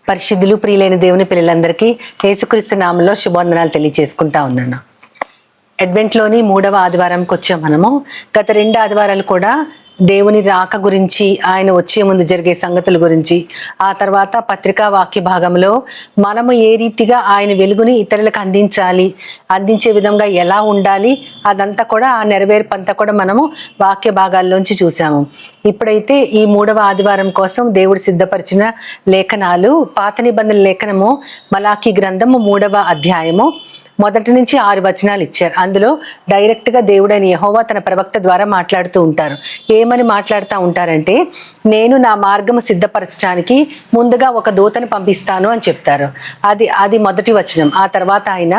పరిశుద్ధులు ప్రియులైన దేవుని పిల్లలందరికీ యేసుక్రీస్తు నామంలో శుభవందనాలు తెలియజేసుకుంటా ఉన్నాను. అడ్వెంట్లోని 3వ ఆదివారంకి వచ్చాం మనము. గత 2 ఆదివారాలు కూడా దేవుని రాక గురించి, ఆయన వచ్చే ముందు జరిగే సంగతుల గురించి, ఆ తర్వాత పత్రికా వాక్య భాగంలో మనము ఏ రీతిగా ఆయన వెలుగుని ఇతరులకు అందించే విధంగా ఎలా ఉండాలి, అదంతా కూడా ఆ నెరవేర్పంతా కూడా మనము వాక్య భాగాల్లోంచి చూసాము. ఇప్పుడైతే ఈ 3వ ఆదివారం కోసం దేవుడు సిద్ధపరిచిన లేఖనాలు, పాత నిబంధన లేఖనము మలాకీ గ్రంథము 3వ అధ్యాయము 1 నుంచి 6 వచనాలు ఇచ్చారు. అందులో డైరెక్ట్ గా దేవుడైన యెహోవా తన ప్రవక్త ద్వారా మాట్లాడుతూ ఉంటారు. ఏమని మాట్లాడుతూ ఉంటారంటే, నేను నా మార్గము సిద్ధపరచడానికి ముందుగా ఒక దూతను పంపిస్తాను అని చెప్తారు. అది మొదటి వచనం. ఆ తర్వాత ఆయన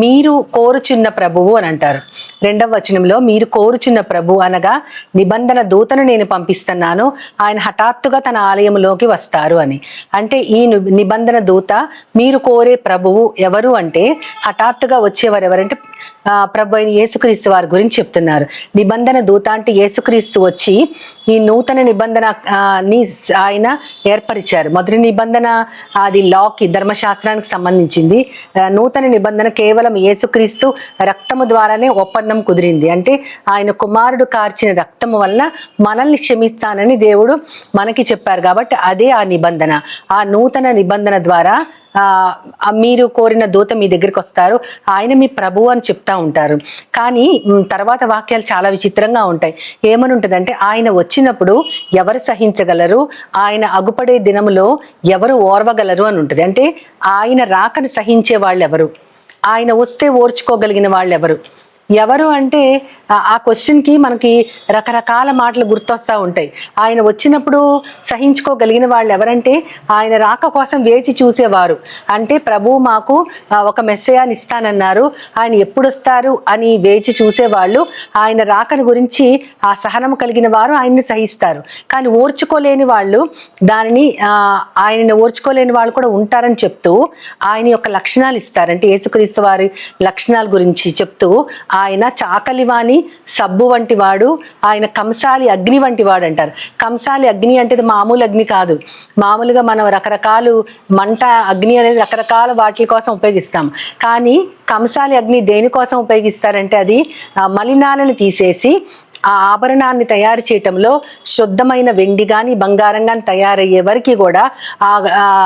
మీరు కోరుచున్న ప్రభువు అని అంటారు. 2వ వచనంలో మీరు కోరుచున్న ప్రభు అనగా నిబంధన దూతను నేను పంపిస్తున్నాను, ఆయన హఠాత్తుగా తన ఆలయంలోకి వస్తారు అని. అంటే ఈ నిబంధన దూత మీరు కోరే ప్రభువు ఎవరు అంటే, హఠాత్తుగా వచ్చేవారు ఎవరంటే ప్రభు అయిన యేసుక్రీస్తు వారి గురించి చెప్తున్నారు. నిబంధన దూత అంటే యేసుక్రీస్తు వచ్చి ఈ నూతన నిబంధన ఆయన ఏర్పరిచారు. మొదటి నిబంధన అది లాకి, ధర్మశాస్త్రానికి సంబంధించింది. నూతన నిబంధన కేవలం యేసుక్రీస్తు రక్తము ద్వారానే ఒప్పందం కుదిరింది. అంటే ఆయన కుమారుడు కార్చిన రక్తము వల్ల మనల్ని క్షమిస్తానని దేవుడు మనకి చెప్పారు. కాబట్టి అదే ఆ నిబంధన. ఆ నూతన నిబంధన ద్వారా మీరు కోరిన దూత మీ దగ్గరికి వస్తారు, ఆయన మీ ప్రభువు అని చెప్తా ఉంటారు. కానీ తర్వాత వాక్యాలు చాలా విచిత్రంగా ఉంటాయి. ఏమని ఉంటుందంటే, ఆయన వచ్చినప్పుడు ఎవరు సహించగలరు, ఆయన అగుపడే దినములో ఎవరు ఓర్వగలరు అని ఉంటుంది. అంటే ఆయన రాకను సహించే వాళ్ళు ఎవరు, ఆయన వస్తే ఓర్చుకోగలిగిన వాళ్ళు ఎవరు అంటే ఆ క్వశ్చన్కి మనకి రకరకాల మాటలు గుర్తొస్తూ ఉంటాయి. ఆయన వచ్చినప్పుడు సహించుకోగలిగిన వాళ్ళు ఎవరంటే, ఆయన రాక కోసం వేచి చూసేవారు. అంటే ప్రభువు మాకు ఒక మెస్సయాన్ని ఇస్తానన్నారు, ఆయన ఎప్పుడు వస్తారు అని వేచి చూసేవాళ్ళు. ఆయన రాకని గురించి ఆ సహనం కలిగిన వారు ఆయన్ని సహిస్తారు. కానీ ఓర్చుకోలేని వాళ్ళు, ఆయనని ఓర్చుకోలేని వాళ్ళు కూడా ఉంటారని చెప్తూ ఆయన యొక్క లక్షణాలు ఇస్తారు. అంటే యేసుక్రీస్తు వారి లక్షణాల గురించి చెప్తూ, ఆయన చాకలివాని సబ్బు వంటి వాడు, ఆయన కంసాలి అగ్ని వంటి వాడు అంటారు. కంసాలి అగ్ని అంటే మామూలు అగ్ని కాదు. మామూలుగా మనం రకరకాలు మంట అగ్ని అనేది రకరకాల వాటి కోసం ఉపయోగిస్తాం. కానీ కంసాలి అగ్ని దేనికోసం ఉపయోగిస్తారంటే, అది మలినాలను తీసేసి ఆ ఆభరణాన్ని తయారు చేయటంలో శుద్ధమైన వెండి కానీ బంగారం కానీ తయారయ్యే వరకు కూడా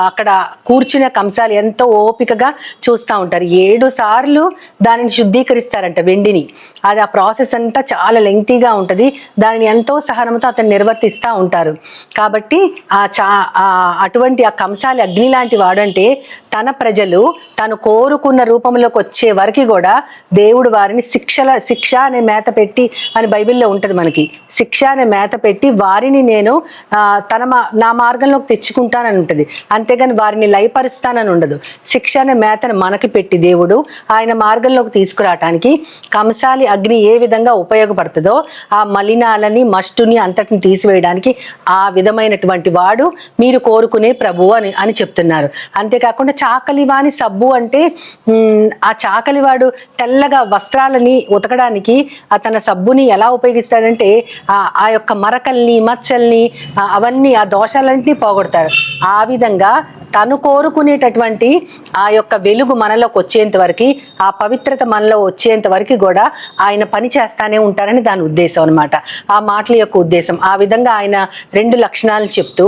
అక్కడ కూర్చున్న కంసాలు ఎంతో ఓపికగా చూస్తూ ఉంటారు. 7 సార్లు దానిని శుద్ధీకరిస్తారంట, వెండిని. అది ఆ ప్రాసెస్ అంతా చాలా లెంగ్తీగా ఉంటుంది. దానిని ఎంతో సహనంతో అతను నిర్వర్తిస్తూ ఉంటారు. కాబట్టి అటువంటి ఆ కంసాలి అగ్ని లాంటి వాడంటే, తన ప్రజలు తను కోరుకున్న రూపంలోకి వచ్చే వరకు కూడా దేవుడు వారిని శిక్ష అనే మేత పెట్టి అని బైబిల్లో ఉంటది మనకి. శిక్ష అనే మేత పెట్టి వారిని నేను నా మార్గంలోకి తెచ్చుకుంటానని ఉంటుంది. అంతేగాని వారిని లయపరుస్తానని ఉండదు. శిక్ష అనే మేతను మనకి పెట్టి దేవుడు ఆయన మార్గంలోకి తీసుకురావటానికి కంసాలి అగ్ని ఏ విధంగా ఉపయోగపడుతుందో, ఆ మలినాలని మస్టుని అంతటిని తీసివేయడానికి ఆ విధమైనటువంటి వాడు మీరు కోరుకునే ప్రభువు అని చెప్తున్నారు. అంతేకాకుండా చాకలివాని సబ్బు అంటే, ఆ చాకలివాడు తెల్లగా వస్త్రాలని ఉతకడానికి తన సబ్బుని ఎలా ఉపయోగిస్తాడంటే, ఆ యొక్క మరకల్ని మచ్చల్ని అవన్నీ ఆ దోషాలన్నింటినీ పోగొడతారు. ఆ విధంగా తను కోరుకునేటటువంటి ఆ యొక్క వెలుగు మనలోకి వచ్చేంత వరకు, ఆ పవిత్రత మనలో వచ్చేంత వరకు కూడా ఆయన పని చేస్తానే ఉంటారని దాని ఉద్దేశం అనమాట. ఆ మాటల యొక్క ఉద్దేశం. ఆ విధంగా ఆయన 2 లక్షణాలు చెప్తూ,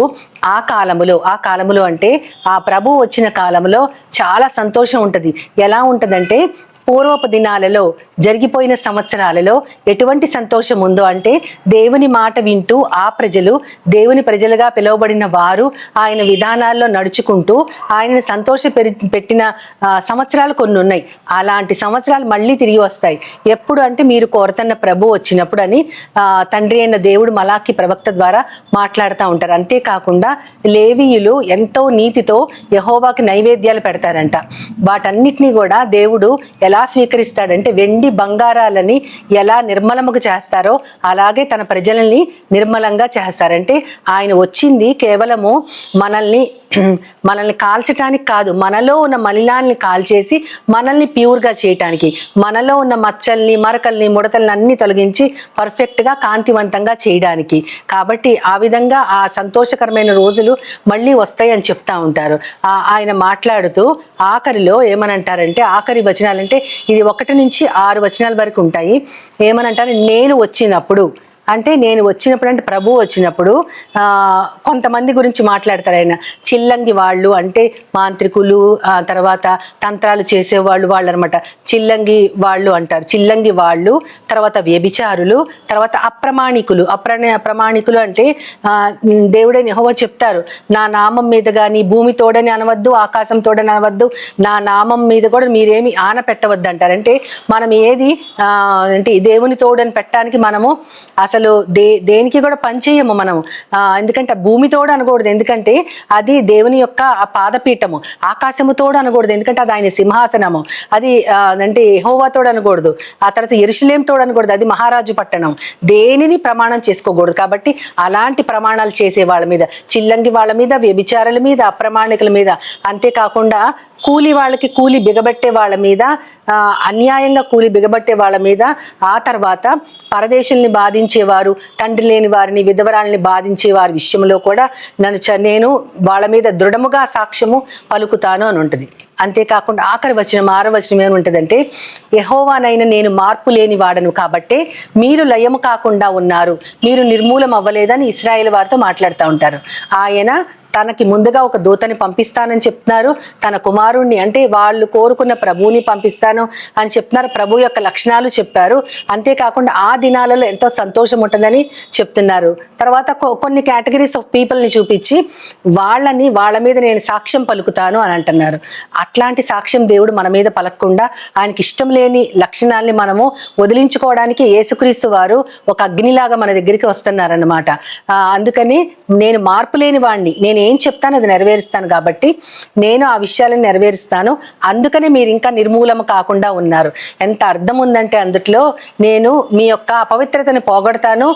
ఆ కాలములో అంటే ఆ ప్రభు వచ్చిన కాలంలో చాలా సంతోషం ఉంటుంది. ఎలా ఉంటుందంటే, పూర్వపు దినాలలో జరిగిపోయిన సంవత్సరాలలో ఎటువంటి సంతోషం ఉందో అంటే, దేవుని మాట వింటూ ఆ ప్రజలు దేవుని ప్రజలుగా పిలువబడిన వారు ఆయన విధానాల్లో నడుచుకుంటూ ఆయనను పెట్టిన సంవత్సరాలు కొన్ని ఉన్నాయి. అలాంటి సంవత్సరాలు మళ్ళీ తిరిగి వస్తాయి. ఎప్పుడు అంటే, మీరు కోరుతున్న ప్రభు వచ్చినప్పుడు అని తండ్రి అయిన దేవుడు మలాకి ప్రవక్త ద్వారా మాట్లాడుతూ ఉంటారు. అంతేకాకుండా లేవీయులు ఎంతో నీతితో యెహోవాకి నైవేద్యాలు పెడతారంట. వాటన్నిటినీ కూడా దేవుడు ఎలా ఎలా స్వీకరిస్తాడంటే వెండి బంగారాలని ఎలా నిర్మలముగా చేస్తారో అలాగే తన ప్రజలని నిర్మలంగా చేస్తారంటే ఆయన వచ్చింది కేవలము మనల్ని కాల్చటానికి కాదు, మనలో ఉన్న మలినాల్ని కాల్చేసి మనల్ని ప్యూర్గా చేయటానికి, మనలో ఉన్న మచ్చల్ని మరకల్ని ముడతల్ని అన్ని తొలగించి పర్ఫెక్ట్గా కాంతివంతంగా చేయడానికి. కాబట్టి ఆ విధంగా ఆ సంతోషకరమైన రోజులు మళ్ళీ వస్తాయని చెప్తా ఉంటారు. ఆయన మాట్లాడుతూ ఆఖరిలో ఏమనంటారంటే, ఆఖరి వచనాలంటే ఇది 1 నుంచి 6 వచనాల వరకు ఉంటాయి. ఏమనంటారు, నేను వచ్చినప్పుడు అంటే ప్రభు వచ్చినప్పుడు కొంతమంది గురించి మాట్లాడతారు ఆయన. చిల్లంగి వాళ్ళు అంటే మాంత్రికులు, తర్వాత తంత్రాలు చేసేవాళ్ళు వాళ్ళు అనమాట. చిల్లంగి వాళ్ళు అంటారు. చిల్లంగి వాళ్ళు, తర్వాత వ్యభిచారులు, తర్వాత అప్రమాణికులు అంటే దేవుడైన యెహోవా చెప్తారు, నా నామం మీద కానీ భూమి తోడని అనవద్దు, ఆకాశం తోడని అనవద్దు, నా నామం మీద కూడా మీరేమి ఆన పెట్టవద్దు అంటారు. అంటే మనం ఏది అంటే దేవుని తోడని పెట్టడానికి మనము అసలు దేనికి కూడా పనిచేయము మనం. ఎందుకంటే భూమి తోడు అనకూడదు, ఎందుకంటే అది దేవుని యొక్క పాదపీఠము. ఆకాశము తోడు అనకూడదు, ఎందుకంటే అది ఆయన సింహాసనము. అది అంటే యెహోవా తోడు అనకూడదు. ఆ తర్వాత యెరూషలేము తోడు అనకూడదు, అది మహారాజు పట్టణం. దేనిని ప్రమాణం చేసుకోకూడదు. కాబట్టి అలాంటి ప్రమాణాలు చేసే వాళ్ళ మీద, చిల్లంగి వాళ్ళ మీద, వ్యభిచారుల మీద, అప్రమాణికుల మీద, అంతేకాకుండా కూలి వాళ్ళకి కూలి బిగబెట్టే వాళ్ళ మీద, అన్యాయంగా కూలి బిగబట్టే వాళ్ళ మీద, ఆ తర్వాత పరదేశుల్ని బాధించేవారు, తండ్రి లేని వారిని, విధవరాల్ని బాధించే వారి విషయంలో కూడా నేను వాళ్ళ మీద దృఢముగా సాక్ష్యము పలుకుతాను అని ఉంటుంది. అంతేకాకుండా ఆఖరి వచనం 6వ వచనం ఏముంటుందంటే, యెహోవానైన నేను మార్పు లేని వాడను కాబట్టే మీరు లయము కాకుండా ఉన్నారు, మీరు నిర్మూలం అవ్వలేదని ఇశ్రాయేలు వారితో మాట్లాడుతూ ఉంటారు. ఆయన తనకి ముందుగా ఒక దూతని పంపిస్తానని చెప్తున్నారు. తన కుమారుణ్ణి అంటే వాళ్ళు కోరుకున్న ప్రభువుని పంపిస్తాను అని చెప్తున్నారు. ప్రభు యొక్క లక్షణాలు చెప్పారు. అంతేకాకుండా ఆ దినాలలో ఎంతో సంతోషం ఉంటుందని చెప్తున్నారు. తర్వాత కొన్ని కేటగిరీస్ ఆఫ్ పీపుల్ని చూపించి వాళ్ళ మీద నేను సాక్ష్యం పలుకుతాను అని అంటున్నారు. అట్లాంటి సాక్ష్యం దేవుడు మన మీద పలకకుండా ఆయనకి ఇష్టం లేని లక్షణాలని మనము వదిలించుకోవడానికి యేసుక్రీస్తు వారు ఒక అగ్నిలాగా మన దగ్గరికి వస్తున్నారన్నమాట. అందుకని నేను మార్పు లేని వాడిని, నేను ఏం చెప్తాను అది నెరవేరుస్తాను కాబట్టి నేను ఆ విషయాలను నెరవేరుస్తాను. అందుకనే మీరు ఇంకా నిర్మూలన కాకుండా ఉన్నారు. ఎంత అర్థం ఉందంటే అందుట్లో, నేను మీ యొక్క అపవిత్రతని పోగొడతాను,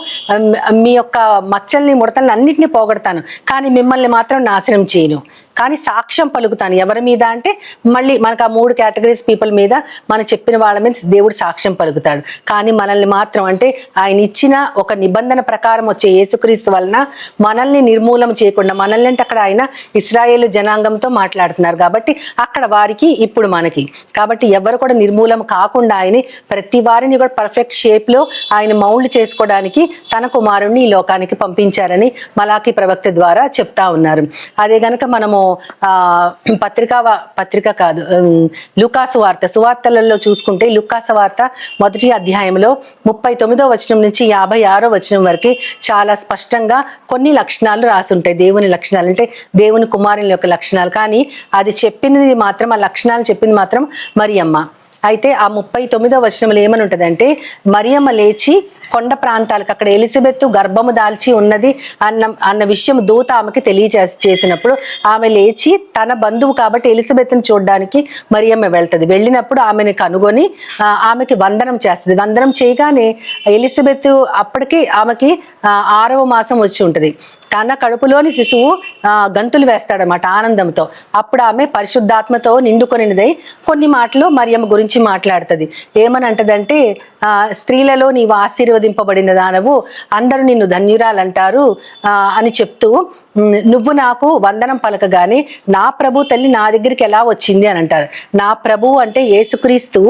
మీ యొక్క మచ్చల్ని ముడతల్ని అన్నిటినీ పోగొడతాను, కానీ మిమ్మల్ని మాత్రం నాశనం చేయను. కానీ సాక్ష్యం పలుకుతాను. ఎవరి మీద అంటే మళ్ళీ మనకు ఆ 3 కేటగిరీస్ పీపుల్ మీద, మనం చెప్పిన వాళ్ళ మీద దేవుడు సాక్ష్యం పలుకుతాడు. కానీ మనల్ని మాత్రం అంటే ఆయన ఇచ్చిన ఒక నిబంధన ప్రకారం వచ్చే యేసుక్రీస్తు వలన మనల్ని నిర్మూలం చేయకుండా, మనల్ని అంటే అక్కడ ఆయన ఇశ్రాయేలు జనాంగంతో మాట్లాడుతున్నారు కాబట్టి అక్కడ వారికి, ఇప్పుడు మనకి. కాబట్టి ఎవరు కూడా నిర్మూలం కాకుండా ఆయన ప్రతి వారిని కూడా పర్ఫెక్ట్ షేప్లో ఆయన మౌల్డ్ చేసుకోవడానికి తన కుమారుణ్ణి ఈ లోకానికి పంపించారని మలాకి ప్రవక్త ద్వారా చెప్తా ఉన్నారు. అదే గనక మనము లూకాసు వార్త, సువార్తలలో చూసుకుంటే లూకాసు వార్త 1వ అధ్యాయంలో 39వ వచనం నుంచి 56వ వచనం వరకు చాలా స్పష్టంగా కొన్ని లక్షణాలు రాసి ఉంటాయి. దేవుని లక్షణాలు అంటే దేవుని కుమారుని యొక్క లక్షణాలు. కానీ అది చెప్పినది మాత్రం, ఆ లక్షణాలు చెప్పింది మాత్రం మరియమ్మ. అయితే ఆ 39వ వచనంలో ఏమని ఉంటుందంటే, మరియమ్మ లేచి కొండ ప్రాంతాలకు, అక్కడ ఎలిజబెత్ గర్భము దాల్చి ఉన్నది అన్న విషయం దూత ఆమెకి తెలియచేసినప్పుడు ఆమె లేచి తన బంధువు కాబట్టి ఎలిజబెత్ని చూడడానికి మరియమ్మ వెళ్తుంది. వెళ్ళినప్పుడు ఆమెను కనుగొని ఆమెకి వందనం చేస్తుంది. వందనం చేయగానే ఎలిజబెత్ అప్పటికి ఆమెకి 6వ మాసం వచ్చి ఉంటుంది. తన కడుపులోని శిశువు గంతులు వేస్తాడనమాట ఆనందంతో. అప్పుడు ఆమె పరిశుద్ధాత్మతో నిండుకొనినదై కొన్ని మాటలు మరియమ్మ గురించి మాట్లాడుతుంది. ఏమని అంటదంటే, స్త్రీలలో నీవు ఆశీర్వదింపబడిన దానవు, అందరూ నిన్ను ధన్యురాలంటారు అని చెప్తూ, నువ్వు నాకు వందనం పలకగానే నా ప్రభు తల్లి నా దగ్గరికి ఎలా వచ్చింది అని అంటారు. నా ప్రభు అంటే యేసుక్రీస్తు,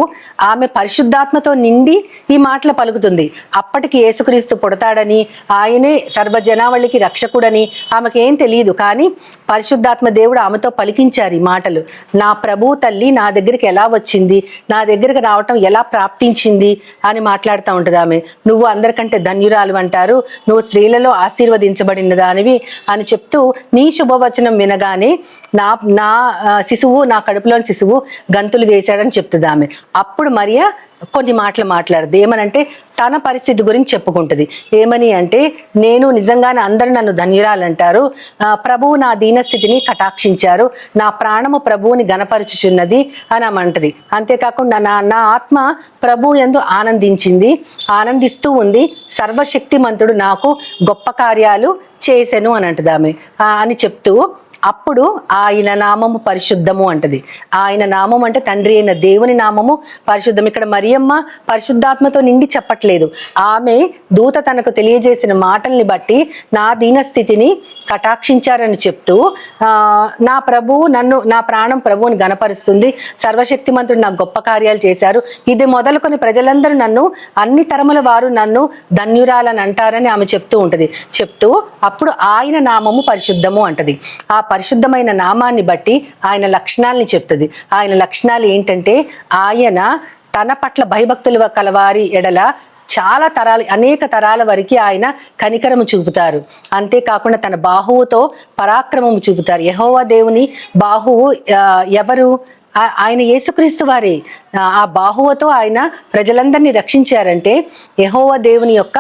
ఆమె పరిశుద్ధాత్మతో నిండి ఈ మాటలు పలుకుతుంది. అప్పటికి యేసుక్రీస్తు పుడతాడని, ఆయనే సర్వజనావళికి రక్షకుడని ఆమెకి ఏం తెలియదు. కానీ పరిశుద్ధాత్మ దేవుడు ఆమెతో పలికించారు ఈ మాటలు. నా ప్రభు తల్లి నా దగ్గరికి ఎలా వచ్చింది, నా దగ్గరికి రావటం ఎలా ప్రాప్తించింది అని మాట్లాడుతూ ఉంటుంది ఆమె. నువ్వు అందరికంటే ధన్యురాలు అంటారు, నువ్వు స్త్రీలలో ఆశీర్వదించబడిన దానివి అని చెప్తూ, నీ శుభవచనం వినగానే నా శిశువు, నా కడుపులోని శిశువు గంతులు వేశాడని చెప్తుంది ఆమె. అప్పుడు మరియ కొన్ని మాటలు మాట్లాడుద్ది. ఏమనంటే తన పరిస్థితి గురించి చెప్పుకుంటుంది. ఏమని అంటే, నేను నిజంగానే అందరూ నన్ను ధన్యురాలంటారు, ప్రభువు నా దీనస్థితిని కటాక్షించారు, నా ప్రాణము ప్రభువుని గణపరచుచున్నది అని ఆమంటది. అంతేకాకుండా నా ఆత్మ ప్రభు యందు ఆనందిస్తూ ఉంది, సర్వశక్తిమంతుడు నాకు గొప్ప కార్యాలు చేసెను అని అంటది ఆమె. అని చెప్తూ అప్పుడు ఆయన నామము పరిశుద్ధము అంటది. ఆయన నామం అంటే తండ్రి అయిన దేవుని నామము పరిశుద్ధం. ఇక్కడ మరియమ్మ పరిశుద్ధాత్మతో నిండి చెప్పట్లేదు. ఆమె దూత తనకు తెలియజేసిన మాటల్ని బట్టి నా దీనస్థితిని కటాక్షించారని చెప్తూ, నా ప్రభువు నా ప్రాణం ప్రభువుని గణపరుస్తుంది, సర్వశక్తిమంతుడు నాకు గొప్ప కార్యాలు చేశారు, ఇది మొదలుకొని ప్రజలందరూ నన్ను, అన్ని తరముల వారు నన్ను ధన్యురాలని అంటారని ఆమె చెప్తూ ఉంటది. చెప్తూ అప్పుడు ఆయన నామము పరిశుద్ధము అంటది. ఆ పరిశుద్ధమైన నామాన్ని బట్టి ఆయన లక్షణాలని చెప్తుంది. ఆయన లక్షణాలు ఏంటంటే, ఆయన తన పట్ల భయభక్తులు కలవారి ఎడల చాలా తరాలు, అనేక తరాల వరకు ఆయన కనికరము చూపుతారు. అంతేకాకుండా తన బాహువుతో పరాక్రమము చూపుతారు. యెహోవా దేవుని బాహువు ఎవరు? ఆయన యేసుక్రీస్తు వారే. ఆ బాహువుతో ఆయన ప్రజలందరినీ రక్షించారంటే యెహోవా దేవుని యొక్క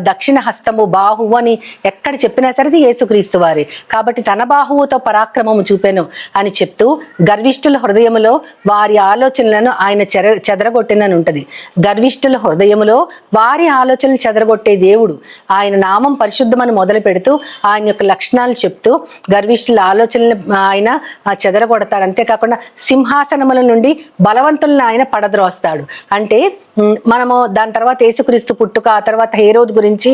దక్షిణ హస్తము, బాహువు అని ఎక్కడ చెప్పినా సరే అది యేసుక్రీస్తు వారే. కాబట్టి తన బాహువుతో పరాక్రమము చూపెను అని చెప్తూ, గర్విష్ఠుల హృదయములో వారి ఆలోచనలను ఆయన చెదరగొట్టినని ఉంటది. గర్విష్ఠుల హృదయములో వారి ఆలోచనలు చెదరగొట్టే దేవుడు. ఆయన నామం పరిశుద్ధమని మొదలు పెడుతూ ఆయన యొక్క లక్షణాలు చెప్తూ గర్విష్ఠుల ఆలోచనలు ఆయన చెదరగొడతాడు. అంతేకాకుండా సింహాసనముల నుండి బలవంతులను ఆయన పడద్రోస్తాడు. అంటే మనము దాని తర్వాత యేసుక్రీస్తు పుట్టుక, ఆ తర్వాత హేరోదు గురించి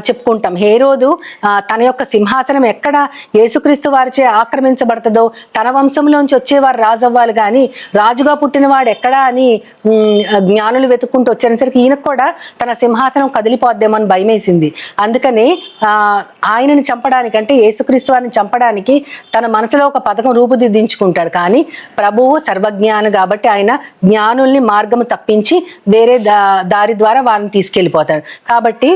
చెప్పుకుంటాం. హేరోదు తన యొక్క సింహాసనం ఎక్కడ యేసుక్రీస్తు వారిచే ఆక్రమించబడుతుందో, తన వంశంలోంచి వచ్చేవారు రాజు అవ్వాలి కానీ రాజుగా పుట్టినవాడు ఎక్కడా అని జ్ఞానులు వెతుక్కుంటూ వచ్చేసరికి ఈయనకు కూడా తన సింహాసనం కదిలిపోద్దేమో అని భయమేసింది. అందుకని ఆయనని చంపడానికి, అంటే యేసుక్రీస్తు వారిని చంపడానికి తన మనసులో ఒక పథకం రూపుదిద్దించుకుంటాడు. కానీ ప్రభువు సర్వజ్ఞాని కాబట్టి ఆయన జ్ఞానుల్ని మార్గము తప్పించి వేరే దారి ద్వారా వాళ్ళని తీసుకెళ్ళిపోతాడు. కాబట్టి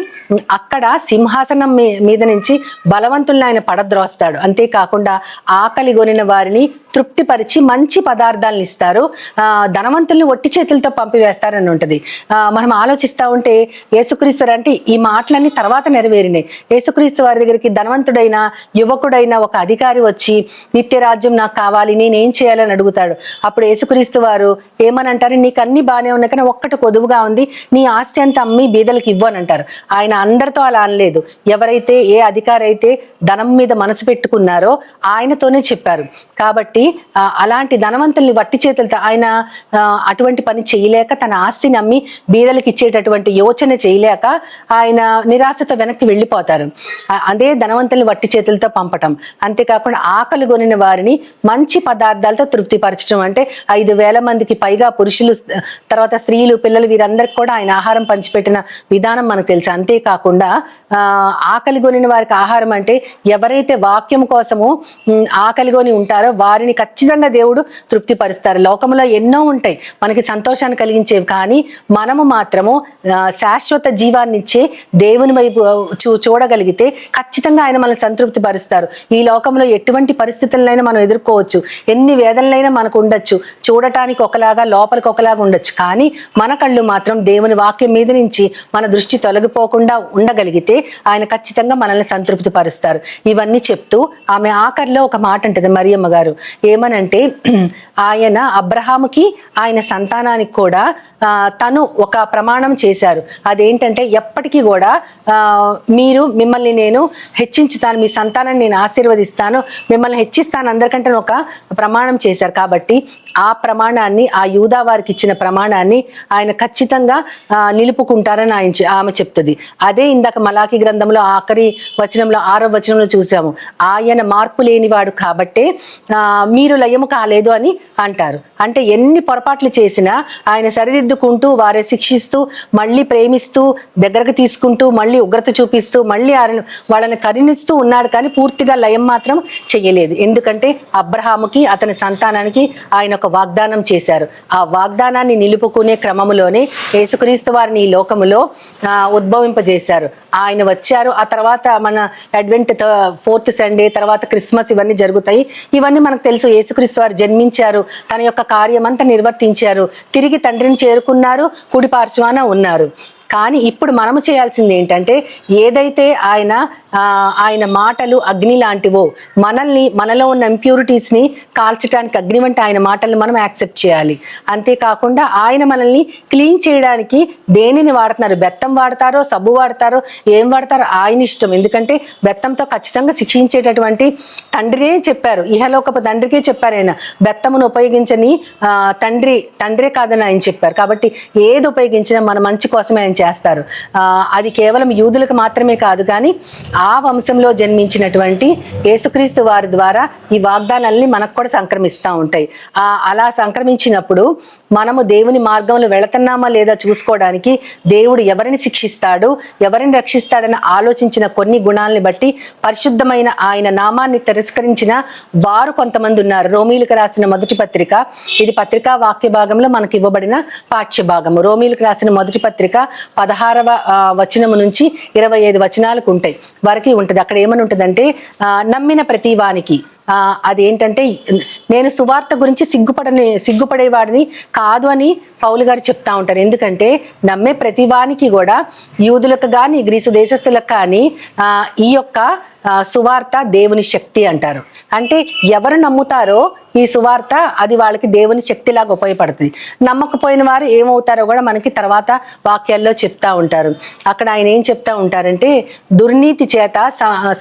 అక్కడ సింహాసనం మీద నుంచి బలవంతుల్ని ఆయన పడద్రోస్తాడు. అంతేకాకుండా ఆకలి కొనిన వారిని తృప్తిపరిచి మంచి పదార్థాలను ఇస్తారు, ధనవంతుల్ని ఒట్టి చేతులతో పంపివేస్తారని ఉంటది. మనం ఆలోచిస్తూ ఉంటే యేసుక్రీస్తు అంటే ఈ మాటలన్నీ తర్వాత నెరవేరినాయి. యేసుక్రీస్తు వారి దగ్గరికి ధనవంతుడైన యువకుడైన ఒక అధికారి వచ్చి నిత్య రాజ్యం నాకు కావాలి, నేనేం చేయాలని అడుగుతాడు. అప్పుడు యేసుక్రీస్తు వారు ఏమని అంటారు, నీకు అన్ని బాగానే ఉన్నాయి కానీ ఒక్కటి కొదువుగా ఉంది, నీ ఆస్తి అంతా అమ్మి బీదలకు ఇవ్వు అని అంటారు. ఆయన అందరితో అలా అనలేదు. ఎవరైతే ఏ అధికారి అయితే ధనం మీద మనసు పెట్టుకున్నారో ఆయనతోనే చెప్పారు. కాబట్టి అలాంటి ధనవంతుల్ని వట్టి చేతులతో ఆయన అటువంటి పని చేయలేక, తన ఆస్తిని అమ్మి బీదలకు ఇచ్చేటటువంటి యోచన చేయలేక ఆయన నిరాశతో వెనక్కి వెళ్ళిపోతారు. అదే ధనవంతుల్ని వట్టి చేతులతో పంపటం. అంతేకాకుండా ఆకలి కొనిన వారిని మంచి పదార్థాలతో తృప్తిపరచడం. అంటే 5,000 మందికి పైగా పురుషులు, తర్వాత స్త్రీలు, పిల్లలు, వీరందరికి కూడా ఆయన ఆహారం పంచిపెట్టిన విధానం మనకు తెలుసు. అంతేకాకుండా ఆకలి కొనిన వారికి ఆహారం అంటే ఎవరైతే వాక్యం కోసము ఆకలిగొని ఉంటారో వారిని ఖచ్చితంగా దేవుడు తృప్తిపరుస్తారు. లోకంలో ఎన్నో ఉంటాయి మనకి సంతోషాన్ని కలిగించేవి, కానీ మనము మాత్రము శాశ్వత జీవాన్ని ఇచ్చే దేవుని వైపు చూడగలిగితే ఖచ్చితంగా ఆయన మనల్ని సంతృప్తి పరుస్తారు. ఈ లోకంలో ఎటువంటి పరిస్థితులైనా మనం ఎదుర్కోవచ్చు, ఎన్ని వేదనలైనా మనకు ఉండొచ్చు, చూడటానికి ఒకలాగా లోపలికి ఒకలాగా ఉండొచ్చు, కానీ మన కళ్ళు మాత్రం దేవుని వాక్యం మీద నుంచి మన దృష్టి తొలగిపోకుండా ఉండగలిగితే ఆయన ఖచ్చితంగా మనల్ని సంతృప్తి పరుస్తారు. ఇవన్నీ చెప్తూ ఆమె ఆఖరిలో ఒక మాట అంటది మరియమ్మ గారు. ఏమనంటే, ఆయన అబ్రహాముకి ఆయన సంతానానికి కూడా తను ఒక ప్రమాణం చేశారు. అదేంటంటే, ఎప్పటికీ కూడా మిమ్మల్ని నేను హెచ్చించుతాను, మీ సంతానాన్ని నేను ఆశీర్వదిస్తాను, మిమ్మల్ని హెచ్చిస్తాను అందరికంటే ఒక ప్రమాణం చేశారు. కాబట్టి ఆ ప్రమాణాన్ని, ఆ యూదా వారికి ఇచ్చిన ప్రమాణాన్ని ఆయన ఖచ్చితంగా నిలుపుకుంటారని ఆమె చెప్తుంది. అదే ఇందాక మలాకి గ్రంథంలో ఆఖరి వచనంలో 6వ వచనంలో చూసాము. ఆయన మార్పు లేనివాడు కాబట్టే మీరు లయము కాలేదు అని అంటారు. అంటే ఎన్ని పొరపాట్లు చేసినా ఆయన సరిదిద్దుకుంటూ, వారే శిక్షిస్తూ, మళ్ళీ ప్రేమిస్తూ, దగ్గరకు తీసుకుంటూ, మళ్ళీ ఉగ్రత చూపిస్తూ, మళ్ళీ వాళ్ళని కరుణిస్తూ ఉన్నాడు, కానీ పూర్తిగా లయం మాత్రం చెయ్యలేదు. ఎందుకంటే అబ్రహాముకి, అతని సంతానానికి ఆయన ఒక వాగ్దానం చేశారు. ఆ వాగ్దానాన్ని నిలుపుకునే క్రమంలోనే యేసుక్రీస్తు వారిని ఈ లోకములో ఉద్భవింపజేశారు. ఆయన వచ్చారు. ఆ తర్వాత మన అడ్వెంట్ 4th సండే, తర్వాత క్రిస్మస్, ఇవన్నీ జరుగుతాయి. ఇవన్నీ మనకు తెలిసి తెలుసు, యేసుక్రీస్తు వారు జన్మించారు, తన యొక్క కార్యమంతా నిర్వర్తించారు, తిరిగి తండ్రిని చేరుకున్నారు, కుడి పార్శ్వాన ఉన్నారు. కానీ ఇప్పుడు మనము చేయాల్సింది ఏంటంటే, ఏదైతే ఆయన మాటలు అగ్ని లాంటివో, మనలో ఉన్న ఇంప్యూరిటీస్ని కాల్చడానికి అగ్ని వంటి ఆయన మాటల్ని మనం యాక్సెప్ట్ చేయాలి. అంతేకాకుండా ఆయన మనల్ని క్లీన్ చేయడానికి దేనిని వాడుతున్నారు, బెత్తం వాడతారో సబ్బు వాడతారో ఏం వాడతారో ఆయన ఇష్టం. ఎందుకంటే బెత్తంతో ఖచ్చితంగా శిక్షించేటటువంటి తండ్రినే చెప్పారు, ఇహలోకపు తండ్రికే చెప్పారు ఆయన, బెత్తమును ఉపయోగించని తండ్రే కాదని ఆయన చెప్పారు. కాబట్టి ఏది ఉపయోగించినా మన మంచి కోసమే ఆయన చేస్తారు. అది కేవలం యూదులకు మాత్రమే కాదు, కానీ ఆ వంశంలో జన్మించినటువంటి యేసుక్రీస్తు వారి ద్వారా ఈ వాగ్దానాలని మనకు కూడా సంక్రమిస్తూ ఉంటాయి. అలా సంక్రమించినప్పుడు మనము దేవుని మార్గంలో వెళుతున్నామా లేదా చూసుకోవడానికి, దేవుడు ఎవరిని శిక్షిస్తాడు, ఎవరిని రక్షిస్తాడని ఆలోచించిన కొన్ని గుణాలని బట్టి పరిశుద్ధమైన ఆయన నామాన్ని తిరస్కరించిన వారు కొంతమంది ఉన్నారు. రోమీలకు రాసిన మొదటి పత్రిక, ఇది పత్రికా వాక్య భాగంలో మనకి ఇవ్వబడిన పాఠ్య భాగము. రోమీలకు రాసిన మొదటి పత్రిక 16వ వచనము నుంచి 25 వచనాలకు ఉంటాయి వరకు ఉంటుంది. అక్కడ ఏమని ఉంటుందంటే, నమ్మిన ప్రతి వానికి, అదేంటంటే, నేను సువార్త గురించి సిగ్గుపడేవాడిని కాదు అని పౌలు గారు చెప్తా ఉంటారు. ఎందుకంటే నమ్మే ప్రతివానికి కూడా, యూదులకు కానీ గ్రీసు దేశస్తులకు కానీ, ఈ యొక్క సువార్త దేవుని శక్తి అంటారు. అంటే ఎవరు నమ్ముతారో ఈ సువార్త, అది వాళ్ళకి దేవుని శక్తిలాగా ఉపయోగపడుతుంది. నమ్మకపోయిన వారు ఏమవుతారో కూడా మనకి తర్వాత వాక్యాల్లో చెప్తా ఉంటారు. అక్కడ ఆయన ఏం చెప్తా ఉంటారంటే, దుర్నీతి చేత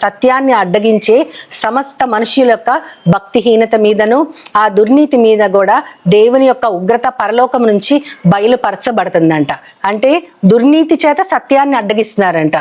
సత్యాన్ని అడ్డగించే సమస్త మనుషుల యొక్క భక్తిహీనత మీదను, ఆ దుర్నీతి మీద కూడా దేవుని యొక్క ఉగ్రత పరలోకం నుంచి బయలుపరచబడుతుందంట. అంటే దుర్నీతి చేత సత్యాన్ని అడ్డగిస్తున్నారంట.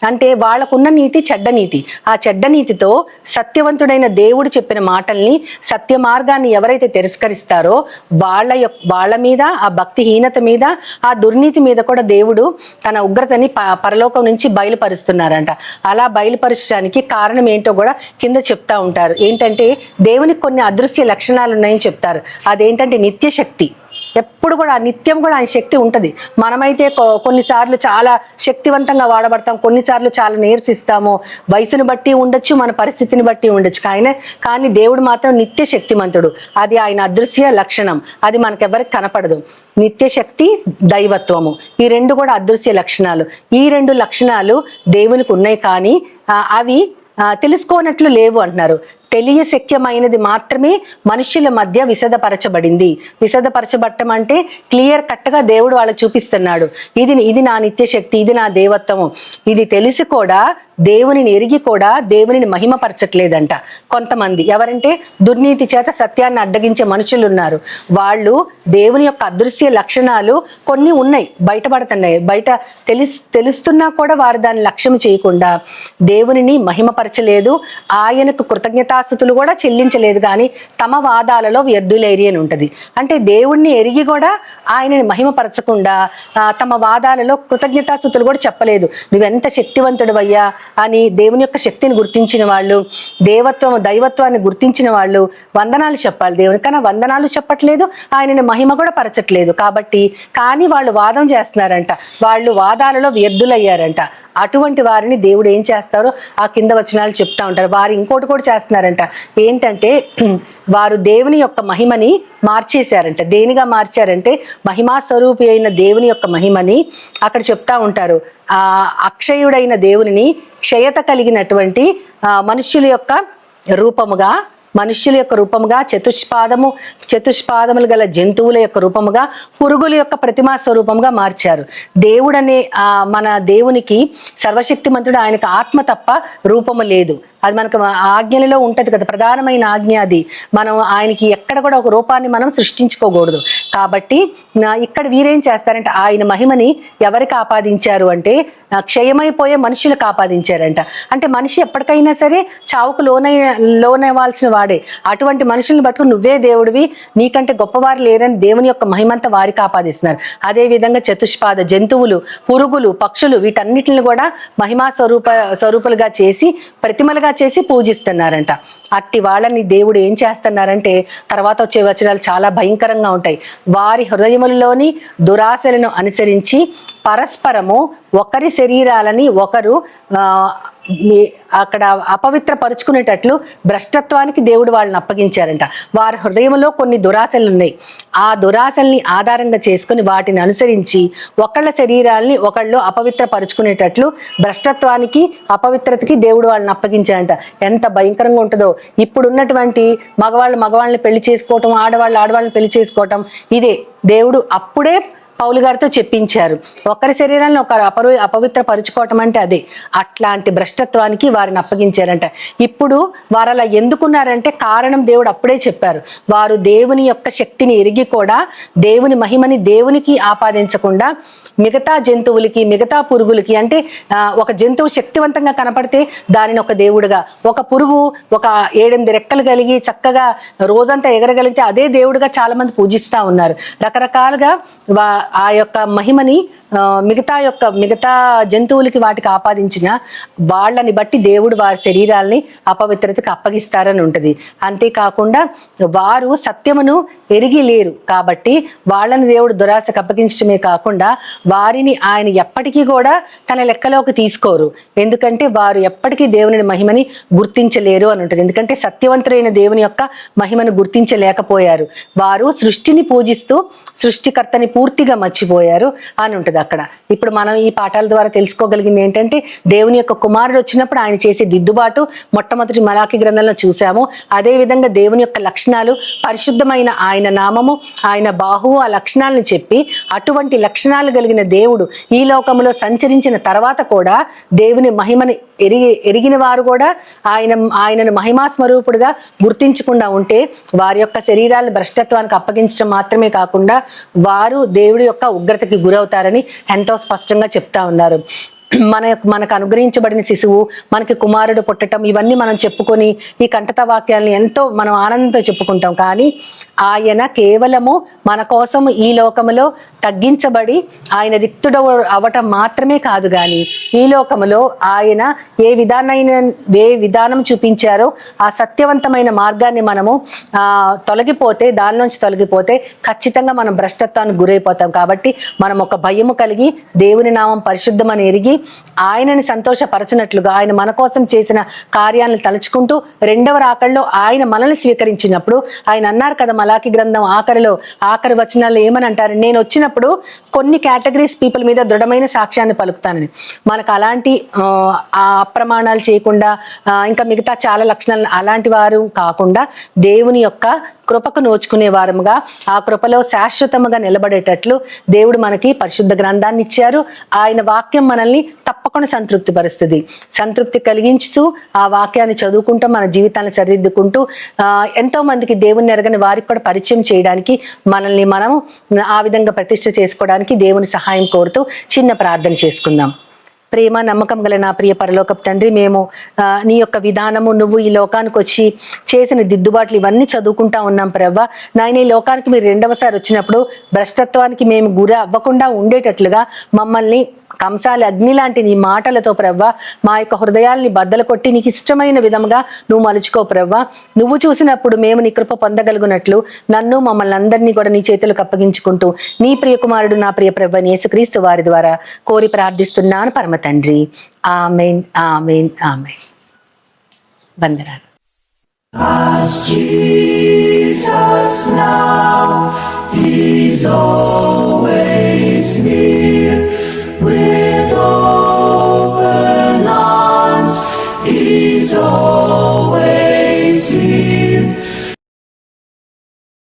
అంటే వాళ్ళకున్న నీతి చెడ్డ నీతి. ఆ చెడ్డ నీతితో సత్యవంతుడైన దేవుడు చెప్పిన మాటల్ని, సత్య మార్గాన్ని ఎవరైతే తిరస్కరిస్తారో వాళ్ళ మీద, ఆ భక్తిహీనత మీద, ఆ దుర్నీతి మీద కూడా దేవుడు తన ఉగ్రతని పరలోకం నుంచి బయలుపరుస్తున్నారంట. అలా బయలుపరచడానికి కారణం ఏంటో కూడా కింద చెప్తా ఉంటారు. ఏంటంటే దేవునికి కొన్ని అదృశ్య లక్షణాలు ఉన్నాయని చెప్తారు. అదేంటంటే నిత్య శక్తి. ఎప్పుడు కూడా నిత్యం కూడా ఆయన శక్తి ఉంటుంది. మనమైతే కొన్నిసార్లు చాలా శక్తివంతంగా వాడబడతాం, కొన్నిసార్లు చాలా నీరసిస్తాము. వయసును బట్టి ఉండొచ్చు, మన పరిస్థితిని బట్టి ఉండొచ్చు. కానీ దేవుడు మాత్రం నిత్య శక్తిమంతుడు. అది ఆయన అదృశ్య లక్షణం. అది మనకెవరికి కనపడదు. నిత్య శక్తి, దైవత్వము, ఈ రెండు కూడా అదృశ్య లక్షణాలు. ఈ రెండు లక్షణాలు దేవునికి ఉన్నాయి, కానీ అవి తెలుసుకోనట్లు లేవు అంటున్నారు. తెలియశక్యమైనది మాత్రమే మనుషుల మధ్య విశదపరచబడింది. విశదపరచబడటం అంటే క్లియర్ కట్గా దేవుడు వాళ్ళకి చూపిస్తున్నాడు, ఇది నా నిత్య శక్తి, ఇది నా దేవత్వము. ఇది తెలిసి కూడా దేవునిని ఎరిగి కూడా దేవునిని మహిమపరచట్లేదంట కొంతమంది. ఎవరంటే దుర్నీతి చేత సత్యాన్ని అడ్డగించే మనుషులు ఉన్నారు. వాళ్ళు దేవుని యొక్క అదృశ్య లక్షణాలు కొన్ని ఉన్నాయి, బయటపడుతున్నాయి. తెలుస్తున్నా కూడా వారు దాన్ని లక్ష్యం చేయకుండా దేవునిని మహిమపరచలేదు, ఆయనకు కృతజ్ఞతాస్తుతులు కూడా చెల్లించలేదు. కానీ తమ వాదాలలో వ్యర్థులేరి అని ఉంటుంది. అంటే దేవుణ్ణి ఎరిగి కూడా ఆయనని మహిమపరచకుండా తమ వాదాలలో కృతజ్ఞతాస్తుతులు కూడా చెప్పలేదు. నువ్వెంత శక్తివంతుడు అయ్యా అని దేవుని యొక్క శక్తిని గుర్తించిన వాళ్ళు, దైవత్వాన్ని గుర్తించిన వాళ్ళు వందనాలు చెప్పాలి దేవుని. కానీ వందనాలు చెప్పట్లేదు, ఆయనని మహిమ కూడా పరచట్లేదు. కానీ వాళ్ళు వాదం చేస్తున్నారంట, వాళ్ళు వాదాలలో వ్యర్థులయ్యారంట. అటువంటి వారిని దేవుడు ఏం చేస్తారో ఆ కింద వచనాలు చెప్తా ఉంటారు. వారు ఇంకోటి కూడా చేస్తున్నారంట. ఏంటంటే వారు దేవుని యొక్క మహిమని మార్చేశారంట. దేనిగా మార్చారంటే మహిమా స్వరూపి అయిన దేవుని యొక్క మహిమని అక్కడ చెప్తా ఉంటారు. అక్షయుడైన దేవునిని క్షయత కలిగినటువంటి మనుష్యుల యొక్క రూపముగా, చతుష్పాదములు గల జంతువుల యొక్క రూపముగా, పురుగుల యొక్క ప్రతిమా స్వరూపముగా మార్చారు. దేవుడనే మన దేవునికి సర్వశక్తిమంతుడు, ఆయనకు ఆత్మ తప్ప రూపము లేదు. అది మనకు ఆజ్ఞలలో ఉంటది కదా, ప్రధానమైన ఆజ్ఞ అది. మనం ఆయనకి ఎక్కడ కూడా ఒక రూపాన్ని మనం సృష్టించుకోకూడదు. కాబట్టి ఇక్కడ వీరేం చేస్తారంటే ఆయన మహిమని ఎవరికి ఆపాదించారు అంటే క్షయమైపోయే మనుషులకు ఆపాదించారంట. అంటే మనిషి ఎప్పటికైనా సరే చావుకు లోనవ్వాల్సిన వాడే. అటువంటి మనుషుల్ని బట్టుకు నువ్వే దేవుడివి, నీకంటే గొప్పవారు లేరని దేవుని యొక్క మహిమంతా వారికి ఆపాదిస్తున్నారు. అదే విధంగా చతుష్పాద జంతువులు, పురుగులు, పక్షులు, వీటన్నిటిని కూడా మహిమా స్వరూపులుగా చేసి, ప్రతిమలుగా చేసి పూజిస్తున్నారంట. అట్టి వాళ్ళని దేవుడు ఏం చేస్తున్నారంటే తర్వాత వచ్చే వచనాలు చాలా భయంకరంగా ఉంటాయి. వారి హృదయములలోని దురాశలను అనుసరించి పరస్పరము ఒకరి శరీరాలని ఒకరు అక్కడ అపవిత్ర పరుచుకునేటట్లు భ్రష్టత్వానికి దేవుడు వాళ్ళని అప్పగించారంట. వారి హృదయంలో కొన్ని దురాశలు ఉన్నాయి. ఆ దురాశల్ని ఆధారంగా చేసుకుని వాటిని అనుసరించి ఒకళ్ళ శరీరాల్ని ఒకళ్ళు అపవిత్ర పరుచుకునేటట్లు భ్రష్టత్వానికి అపవిత్రతకి దేవుడు వాళ్ళని అప్పగించారంట. ఎంత భయంకరంగా ఉంటుందో. ఇప్పుడున్నటువంటి మగవాళ్ళని పెళ్లి చేసుకోవటం, ఆడవాళ్ళని పెళ్లి చేసుకోవటం, ఇదే దేవుడు అప్పుడే పౌలు గారితో చెప్పించారు. ఒకరి శరీరాన్ని ఒకరు అపవిత్ర పరుచుకోవటం అంటే అదే. అట్లాంటి భ్రష్టత్వానికి వారిని అప్పగించారంట. ఇప్పుడు వారు అలా ఎందుకున్నారంటే కారణం దేవుడు అప్పుడే చెప్పారు. వారు దేవుని యొక్క శక్తిని ఎరిగి కూడా దేవుని మహిమని దేవునికి ఆపాదించకుండా మిగతా జంతువులకి, మిగతా పురుగులకి, అంటే ఒక జంతువు శక్తివంతంగా కనపడితే దానిని ఒక దేవుడుగా, ఒక పురుగు ఒక 7-8 రెక్కలు కలిగి చక్కగా రోజంతా ఎగరగలిగితే అదే దేవుడుగా చాలా మంది పూజిస్తా ఉన్నారు. రకరకాలుగా ఆ యొక్క మహిమని మిగతా జంతువులకి వాటికి ఆపాదించిన వాళ్ళని బట్టి దేవుడు వారి శరీరాల్ని అపవిత్రతకు అప్పగిస్తారని ఉంటుంది. అంతేకాకుండా వారు సత్యమును ఎరిగి లేరు కాబట్టి వాళ్ళని దేవుడు దురాశకు అప్పగించడమే కాకుండా వారిని ఆయన ఎప్పటికీ కూడా తన లెక్కలోకి తీసుకోరు. ఎందుకంటే వారు ఎప్పటికీ దేవుని మహిమని గుర్తించలేరు అని ఉంటుంది. ఎందుకంటే సత్యవంతుడైన దేవుని యొక్క మహిమను గుర్తించలేకపోయారు. వారు సృష్టిని పూజిస్తూ సృష్టికర్తని పూర్తిగా మర్చిపోయారు అని ఉంటుంది అక్కడ. ఇప్పుడు మనం ఈ పాఠాల ద్వారా తెలుసుకోగలిగింది ఏంటంటే దేవుని యొక్క కుమారుడు వచ్చినప్పుడు ఆయన చేసే దిద్దుబాటు మొట్టమొదటి మలాకి గ్రంథంలో చూసాము. అదే విధంగా దేవుని యొక్క లక్షణాలు, పరిశుద్ధమైన ఆయన నామము, ఆయన బాహువు, ఆ లక్షణాలను చెప్పి అటువంటి లక్షణాలు కలిగిన దేవుడు ఈ లోకంలో సంచరించిన తర్వాత కూడా దేవుని మహిమని ఎరిగిన వారు కూడా ఆయనను మహిమా స్వరూపుడుగా గుర్తించకుండా ఉంటే వారి యొక్క శరీరాలను భ్రష్టత్వానికి అప్పగించడం మాత్రమే కాకుండా వారు దేవుడి యొక్క ఉగ్రతకి గురవుతారని ఎంతో స్పష్టంగా చెప్తా ఉన్నారు. మనకు అనుగ్రహించబడిన శిశువు, మనకి కుమారుడు పుట్టడం, ఇవన్నీ మనం చెప్పుకొని ఈ కంటత వాక్యాలను ఎంతో మనం ఆనందంతో చెప్పుకుంటాం. కానీ ఆయన కేవలము మన కోసం ఈ లోకములో తగ్గించబడి ఆయన రిక్తుడు అవటం మాత్రమే కాదు, కానీ ఈ లోకములో ఆయన ఏ విధానం చూపించారో ఆ సత్యవంతమైన మార్గాన్ని మనము దానిలోంచి తొలగిపోతే ఖచ్చితంగా మనం భ్రష్టత్వానికి గురైపోతాం. కాబట్టి మనం ఒక భయము కలిగి దేవుని నామం పరిశుద్ధమని ఎరిగి ఆయనని సంతోషపరచినట్లుగా ఆయన మన కోసం చేసిన కార్యాలను తలుచుకుంటూ రెండవ రాకడలో ఆయన మనల్ని స్వీకరించినప్పుడు ఆయన అన్నారు కదా మలాకి గ్రంథం ఆఖరి వచనాల్లో ఏమని అంటారు, నేను వచ్చినప్పుడు కొన్ని కేటగిరీస్ పీపుల్ మీద దృఢమైన సాక్ష్యాన్ని పలుకుతానని. మనకు అలాంటి అప్రమాణాలు చేయకుండా ఇంకా మిగతా చాలా లక్షణాలు అలాంటి వారు కాకుండా దేవుని యొక్క కృపకు నోచుకునే వారముగా ఆ కృపలో శాశ్వతముగా నిలబడేటట్లు దేవుడు మనకి పరిశుద్ధ గ్రంథాన్ని ఇచ్చారు. ఆయన వాక్యం మనల్ని తప్పకుండా సంతృప్తి కలిగించుతూ ఆ వాక్యాన్ని చదువుకుంటూ మన జీవితాన్ని సరిదిద్దుకుంటూ ఎంతో మందికి దేవుని ఎరగని వారికి కూడా పరిచయం చేయడానికి మనల్ని మనం ఆ విధంగా ప్రతిష్ఠ చేసుకోవడానికి దేవుని సహాయం కోరుతూ చిన్న ప్రార్థన చేసుకుందాం. ప్రేమ నమ్మకం గల నా ప్రియ పరలోకపు తండ్రి, మేము నీ యొక్క విధానము, నువ్వు ఈ లోకానికి వచ్చి చేసిన దిద్దుబాట్లు ఇవన్నీ చదువుకుంటా ఉన్నాం ప్రవ్వా. నాయన ఈ లోకానికి మీరు రెండవసారి వచ్చినప్పుడు భ్రష్టత్వానికి మేము గురి అవ్వకుండా ఉండేటట్లుగా మమ్మల్ని కంసాలి అగ్ని లాంటి నీ మాటలతో ప్రవ్వా మా యొక్క హృదయాల్ని బద్దలు కొట్టి నీకు ఇష్టమైన విధముగా నువ్వు మలుచుకో ప్రవ్వా. నువ్వు చూసినప్పుడు మేము నీ కృప పొందగలుగునట్లు నన్ను మమ్మల్ని అందరినీ కూడా నీ చేతులకు అప్పగించుకుంటూ నీ ప్రియ కుమారుడు నా ప్రియ ప్రభు యేసుక్రీస్తు వారి ద్వారా కోరి ప్రార్థిస్తున్నాను పరమ తండ్రి. ఆమేన్, ఆమేన్, ఆమేన్. వందనాలు. As Jesus now, He's always near. With open arms, He's